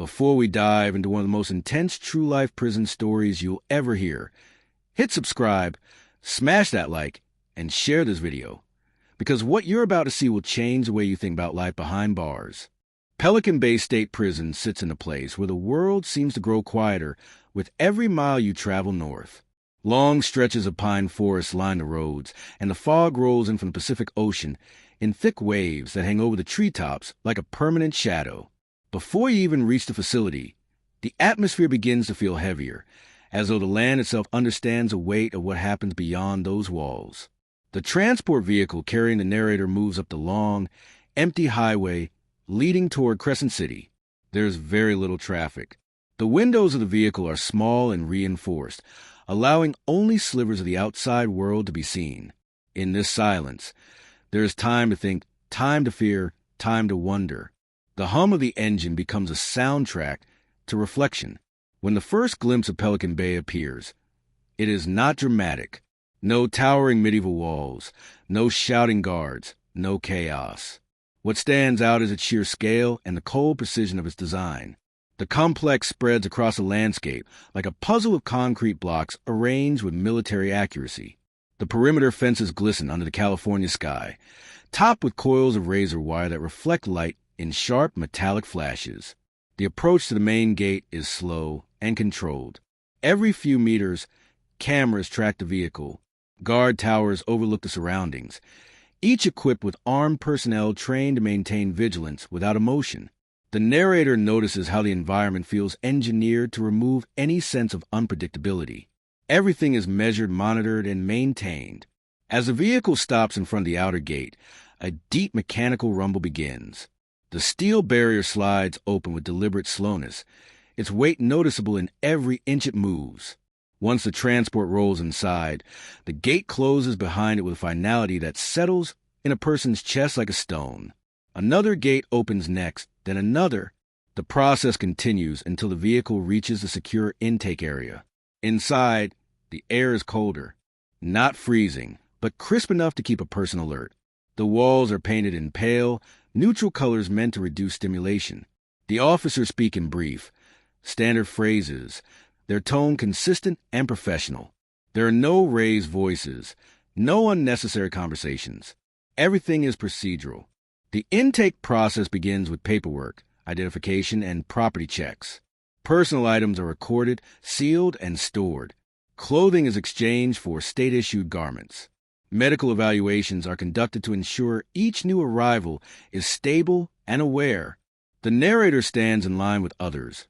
before we dive into one of the most intense true-life prison stories you'll ever hear, hit subscribe, smash that like, and share this video, because what you're about to see will change the way you think about life behind bars. Pelican Bay State Prison sits in a place where the world seems to grow quieter with every mile you travel north. Long stretches of pine forests line the roads, and the fog rolls in from the Pacific Ocean in thick waves that hang over the treetops like a permanent shadow. Before you even reach the facility, the atmosphere begins to feel heavier, as though the land itself understands the weight of what happens beyond those walls. The transport vehicle carrying the narrator moves up the long, empty highway leading toward Crescent City. There's very little traffic. The windows of the vehicle are small and reinforced, allowing only slivers of the outside world to be seen. In this silence, there is time to think, time to fear, time to wonder. The hum of the engine becomes a soundtrack to reflection. When the first glimpse of Pelican Bay appears, it is not dramatic. No towering medieval walls, no shouting guards, no chaos. What stands out is its sheer scale and the cold precision of its design. The complex spreads across a landscape like a puzzle of concrete blocks arranged with military accuracy. The perimeter fences glisten under the California sky, topped with coils of razor wire that reflect light in sharp metallic flashes. The approach to the main gate is slow and controlled. Every few meters, cameras track the vehicle. Guard towers overlook the surroundings, each equipped with armed personnel trained to maintain vigilance without emotion. The narrator notices how the environment feels engineered to remove any sense of unpredictability. Everything is measured, monitored, and maintained. As the vehicle stops in front of the outer gate, a deep mechanical rumble begins. The steel barrier slides open with deliberate slowness, its weight noticeable in every inch it moves. Once the transport rolls inside, the gate closes behind it with a finality that settles in a person's chest like a stone. Another gate opens next, then another. The process continues until the vehicle reaches the secure intake area. Inside, the air is colder, not freezing, but crisp enough to keep a person alert. The walls are painted in pale, neutral colors meant to reduce stimulation. The officers speak in brief, standard phrases, their tone consistent and professional. There are no raised voices, no unnecessary conversations. Everything is procedural. The intake process begins with paperwork, identification, and property checks. Personal items are recorded, sealed, and stored. Clothing is exchanged for state-issued garments. Medical evaluations are conducted to ensure each new arrival is stable and aware. The narrator stands in line with others,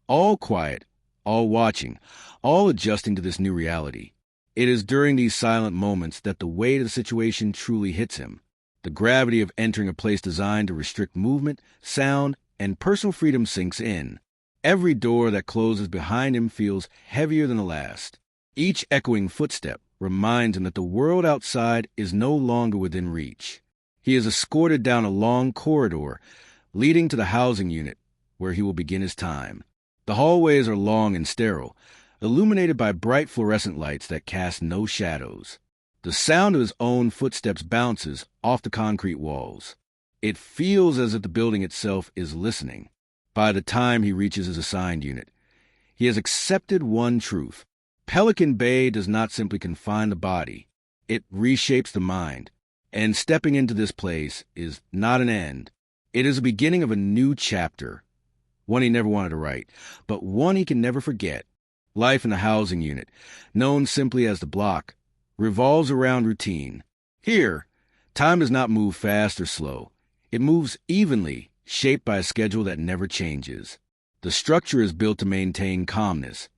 all quiet, all watching, all adjusting to this new reality. It is during these silent moments that the weight of the situation truly hits him. The gravity of entering a place designed to restrict movement, sound, and personal freedom sinks in. Every door that closes behind him feels heavier than the last. Each echoing footstep reminds him that the world outside is no longer within reach. He is escorted down a long corridor leading to the housing unit, where he will begin his time. The hallways are long and sterile, illuminated by bright fluorescent lights that cast no shadows. The sound of his own footsteps bounces off the concrete walls. It feels as if the building itself is listening. By the time he reaches his assigned unit, he has accepted one truth. Pelican Bay does not simply confine the body. It reshapes the mind. And stepping into this place is not an end. It is the beginning of a new chapter. One he never wanted to write, but one he can never forget. Life in the housing unit, known simply as the block, revolves around routine. Here, time does not move fast or slow. It moves evenly, shaped by a schedule that never changes. The structure is built to maintain calmness,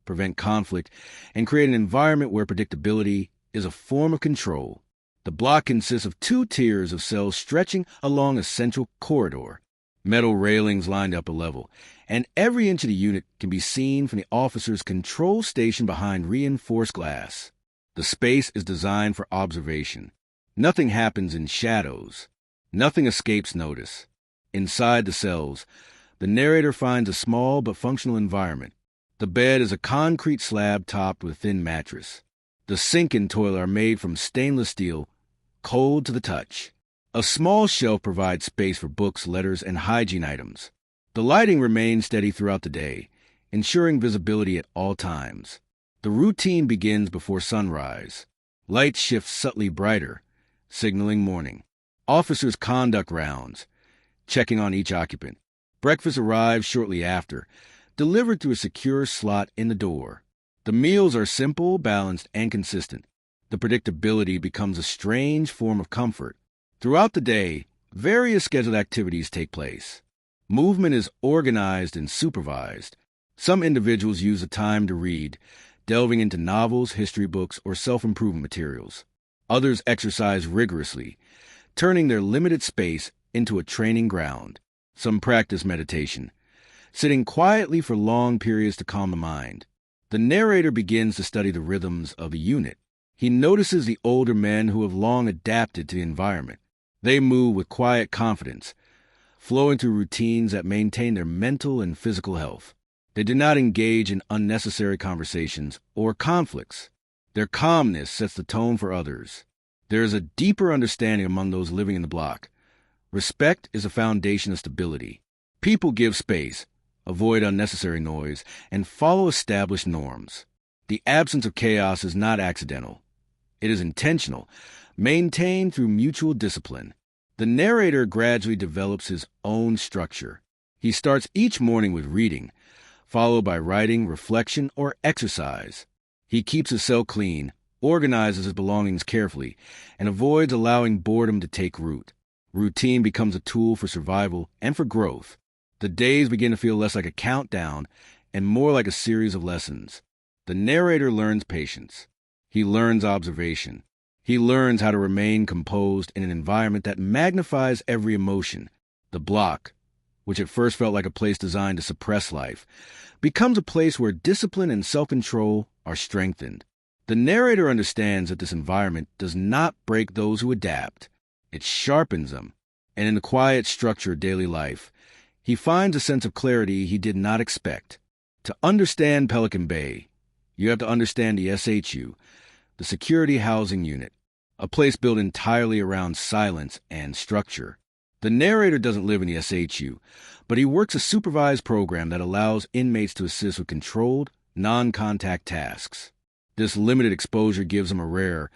prevent conflict, and create an environment where predictability is a form of control. The block consists of 2 tiers of cells stretching along a central corridor. Metal railings lined up a level, and every inch of the unit can be seen from the officer's control station behind reinforced glass. The space is designed for observation. Nothing happens in shadows. Nothing escapes notice. Inside the cells, the narrator finds a small but functional environment. The bed is a concrete slab topped with a thin mattress. The sink and toilet are made from stainless steel, cold to the touch. A small shelf provides space for books, letters, and hygiene items. The lighting remains steady throughout the day, ensuring visibility at all times. The routine begins before sunrise. Lights shift subtly brighter, signaling morning. Officers conduct rounds, checking on each occupant. Breakfast arrives shortly after, delivered through a secure slot in the door. The meals are simple, balanced, and consistent. The predictability becomes a strange form of comfort. Throughout the day, various scheduled activities take place. Movement is organized and supervised. Some individuals use the time to read, delving into novels, history books, or self-improvement materials. Others exercise rigorously, turning their limited space into a training ground. Some practice meditation, sitting quietly for long periods to calm the mind. The narrator begins to study the rhythms of the unit. He notices the older men who have long adapted to the environment. They move with quiet confidence, flowing through routines that maintain their mental and physical health. They do not engage in unnecessary conversations or conflicts. Their calmness sets the tone for others. There is a deeper understanding among those living in the block. Respect is a foundation of stability. People give space, avoid unnecessary noise, and follow established norms. The absence of chaos is not accidental. It is intentional, maintained through mutual discipline. The narrator gradually develops his own structure. He starts each morning with reading, followed by writing, reflection, or exercise. He keeps his cell clean, organizes his belongings carefully, and avoids allowing boredom to take root. Routine becomes a tool for survival and for growth. The days begin to feel less like a countdown and more like a series of lessons. The narrator learns patience. He learns observation. He learns how to remain composed in an environment that magnifies every emotion. The block, which at first felt like a place designed to suppress life, becomes a place where discipline and self-control are strengthened. The narrator understands that this environment does not break those who adapt. It sharpens them, and in the quiet structure of daily life, he finds a sense of clarity he did not expect. To understand Pelican Bay, you have to understand the SHU, the Security Housing Unit, a place built entirely around silence and structure. The narrator doesn't live in the SHU, but he works a supervised program that allows inmates to assist with controlled, non-contact tasks. This limited exposure gives him a rare,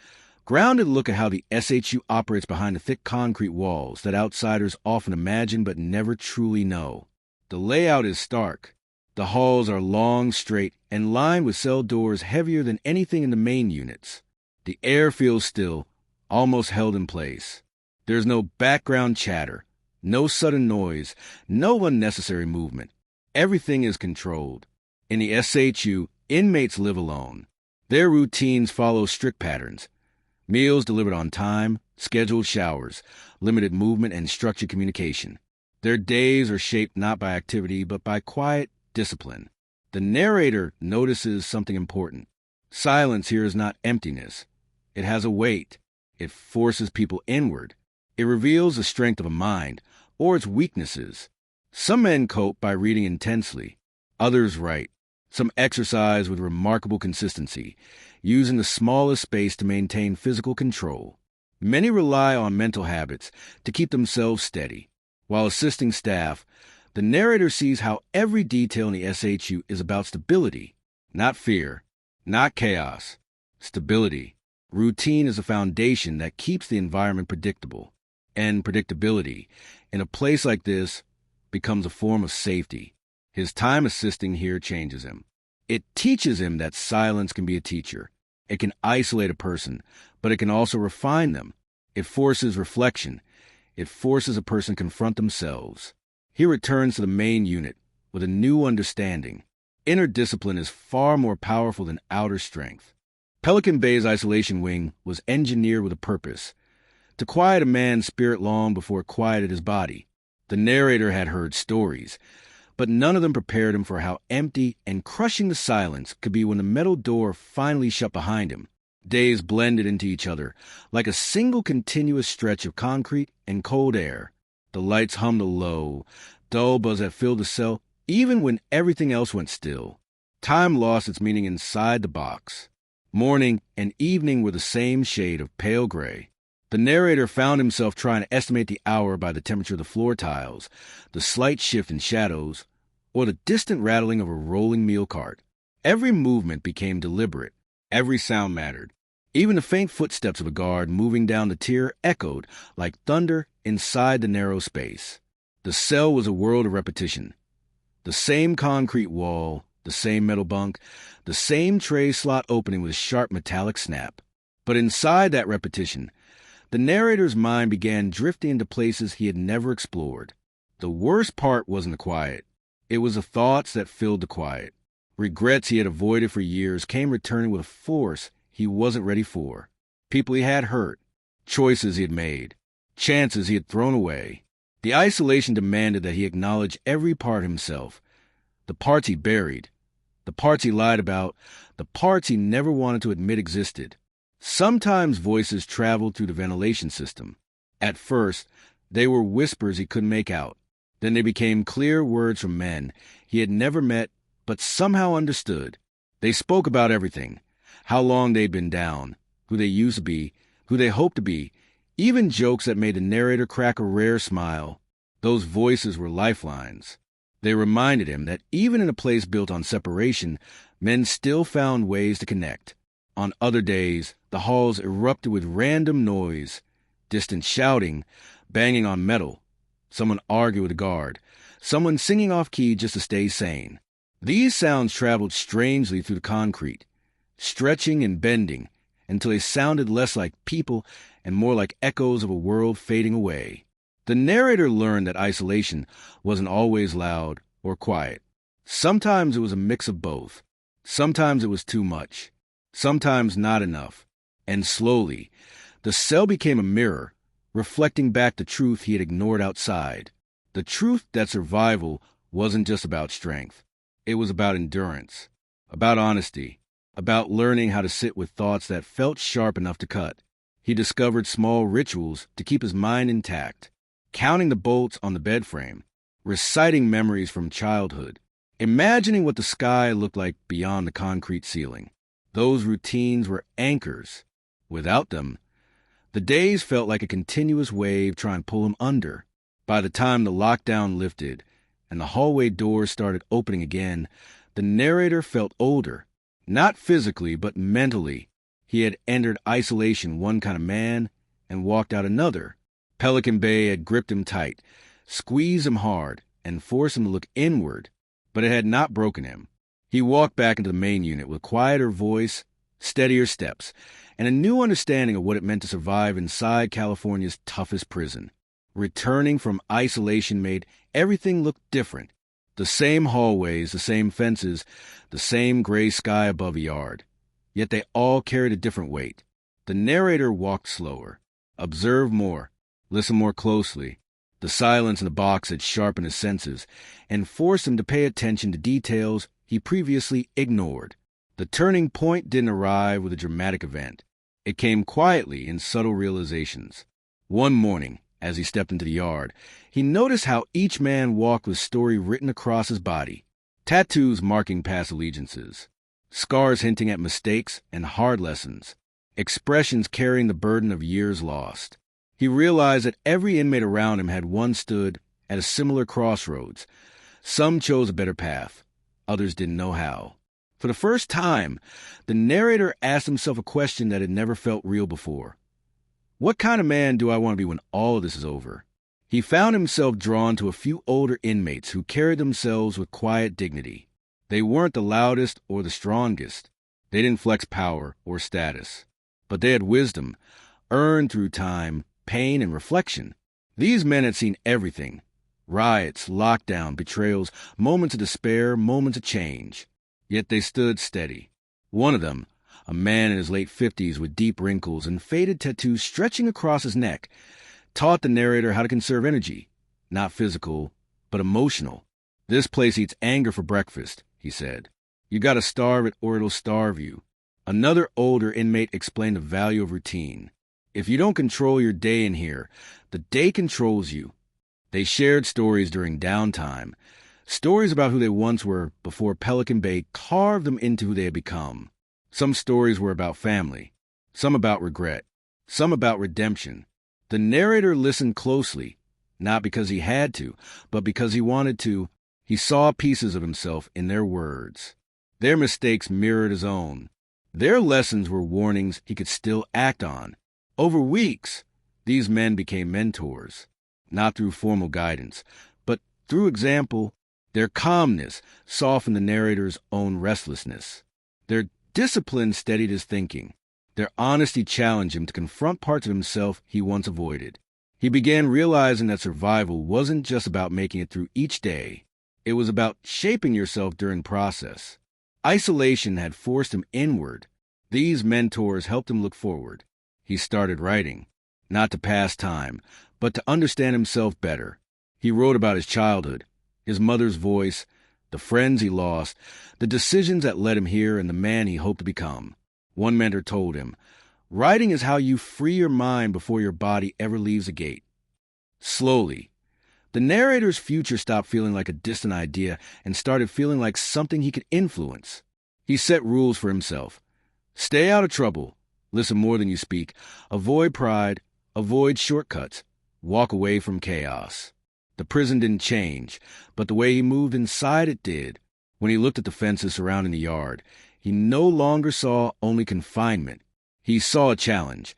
grounded look at how the SHU operates behind the thick concrete walls that outsiders often imagine but never truly know. The layout is stark. The halls are long, straight, and lined with cell doors heavier than anything in the main units. The air feels still, almost held in place. There's no background chatter, no sudden noise, no unnecessary movement. Everything is controlled. In the SHU, inmates live alone. Their routines follow strict patterns. Meals delivered on time, scheduled showers, limited movement, and structured communication. Their days are shaped not by activity, but by quiet discipline. The narrator notices something important. Silence here is not emptiness. It has a weight. It forces people inward. It reveals the strength of a mind, or its weaknesses. Some men cope by reading intensely. Others write. Some exercise with remarkable consistency, using the smallest space to maintain physical control. Many rely on mental habits to keep themselves steady. While assisting staff, the narrator sees how every detail in the SHU is about stability, not fear, not chaos. Stability. Routine is a foundation that keeps the environment predictable. And predictability, in a place like this, becomes a form of safety. His time assisting here changes him. It teaches him that silence can be a teacher. It can isolate a person, but it can also refine them. It forces reflection. It forces a person to confront themselves. He returns to the main unit with a new understanding. Inner discipline is far more powerful than outer strength. Pelican Bay's isolation wing was engineered with a purpose, to quiet a man's spirit long before it quieted his body. The narrator had heard stories, but none of them prepared him for how empty and crushing the silence could be when the metal door finally shut behind him. Days blended into each other, like a single continuous stretch of concrete and cold air. The lights hummed a low, dull buzz that filled the cell, even when everything else went still. Time lost its meaning inside the box. Morning and evening were the same shade of pale gray. The narrator found himself trying to estimate the hour by the temperature of the floor tiles, the slight shift in shadows, or the distant rattling of a rolling meal cart. Every movement became deliberate. Every sound mattered. Even the faint footsteps of a guard moving down the tier echoed like thunder inside the narrow space. The cell was a world of repetition. The same concrete wall, the same metal bunk, the same tray slot opening with a sharp metallic snap. But inside that repetition, the narrator's mind began drifting into places he had never explored. The worst part wasn't the quiet. It was the thoughts that filled the quiet. Regrets he had avoided for years came returning with a force he wasn't ready for. People he had hurt, choices he had made, chances he had thrown away. The isolation demanded that he acknowledge every part himself, the parts he buried, the parts he lied about, the parts he never wanted to admit existed. Sometimes voices traveled through the ventilation system. At first, they were whispers he couldn't make out. Then they became clear words from men he had never met but somehow understood. They spoke about everything, how long they'd been down, who they used to be, who they hoped to be, even jokes that made the narrator crack a rare smile. Those voices were lifelines. They reminded him that even in a place built on separation, men still found ways to connect. On other days, the halls erupted with random noise, distant shouting, banging on metal, someone arguing with a guard, someone singing off-key just to stay sane. These sounds traveled strangely through the concrete, stretching and bending until they sounded less like people and more like echoes of a world fading away. The narrator learned that isolation wasn't always loud or quiet. Sometimes it was a mix of both. Sometimes it was too much. Sometimes not enough. And slowly, the cell became a mirror, reflecting back the truth he had ignored outside. The truth that survival wasn't just about strength. It was about endurance, about honesty, about learning how to sit with thoughts that felt sharp enough to cut. He discovered small rituals to keep his mind intact, counting the bolts on the bed frame, reciting memories from childhood, imagining what the sky looked like beyond the concrete ceiling. Those routines were anchors. Without them, the days felt like a continuous wave trying to pull him under. By the time the lockdown lifted and the hallway doors started opening again, the narrator felt older. Not physically, but mentally. He had entered isolation one kind of man and walked out another. Pelican Bay had gripped him tight, squeezed him hard, and forced him to look inward, but it had not broken him. He walked back into the main unit with quieter voice, steadier steps, and a new understanding of what it meant to survive inside California's toughest prison. Returning from isolation made everything look different. The same hallways, the same fences, the same gray sky above a yard. Yet they all carried a different weight. The narrator walked slower, observed more, listened more closely. The silence in the box had sharpened his senses and forced him to pay attention to details he previously ignored. The turning point didn't arrive with a dramatic event. It came quietly in subtle realizations. One morning, as he stepped into the yard, he noticed how each man walked with story written across his body, tattoos marking past allegiances, scars hinting at mistakes and hard lessons, expressions carrying the burden of years lost. He realized that every inmate around him had once stood at a similar crossroads. Some chose a better path. Others didn't know how. For the first time, the narrator asked himself a question that had never felt real before. What kind of man do I want to be when all of this is over? He found himself drawn to a few older inmates who carried themselves with quiet dignity. They weren't the loudest or the strongest. They didn't flex power or status. But they had wisdom, earned through time, pain, and reflection. These men had seen everything. Riots, lockdown, betrayals, moments of despair, moments of change. Yet they stood steady. One of them, a man in his late 50s with deep wrinkles and faded tattoos stretching across his neck, taught the narrator how to conserve energy, not physical, but emotional. This place eats anger for breakfast, he said. You gotta starve it or it'll starve you. Another older inmate explained the value of routine. If you don't control your day in here, the day controls you. They shared stories during downtime, stories about who they once were before Pelican Bay carved them into who they had become. Some stories were about family, some about regret, some about redemption. The narrator listened closely, not because he had to, but because he wanted to. He saw pieces of himself in their words. Their mistakes mirrored his own. Their lessons were warnings he could still act on. Over weeks, these men became mentors, not through formal guidance, but through example. Their calmness softened the narrator's own restlessness. Their discipline steadied his thinking. Their honesty challenged him to confront parts of himself he once avoided. He began realizing that survival wasn't just about making it through each day. It was about shaping yourself during process. Isolation had forced him inward. These mentors helped him look forward. He started writing, not to pass time, but to understand himself better. He wrote about his childhood, his mother's voice, the friends he lost, the decisions that led him here, and the man he hoped to become. One mentor told him, "Writing is how you free your mind before your body ever leaves a gate." Slowly, the narrator's future stopped feeling like a distant idea and started feeling like something he could influence. He set rules for himself. Stay out of trouble. Listen more than you speak. Avoid pride. Avoid shortcuts. Walk away from chaos. The prison didn't change, but the way he moved inside it did. When he looked at the fences surrounding the yard, he no longer saw only confinement. He saw a challenge,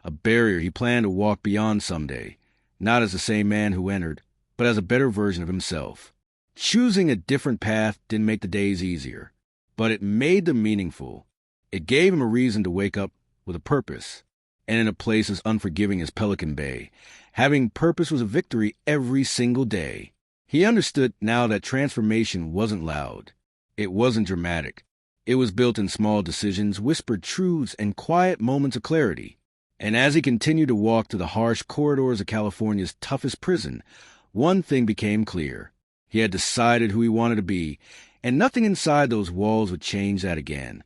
a barrier he planned to walk beyond someday, not as the same man who entered, but as a better version of himself. Choosing a different path didn't make the days easier, but it made them meaningful. It gave him a reason to wake up with a purpose. And in a place as unforgiving as Pelican Bay, having purpose was a victory every single day. He understood now that transformation wasn't loud. It wasn't dramatic. It was built in small decisions, whispered truths, and quiet moments of clarity. And as he continued to walk through the harsh corridors of California's toughest prison, one thing became clear. He had decided who he wanted to be, and nothing inside those walls would change that again.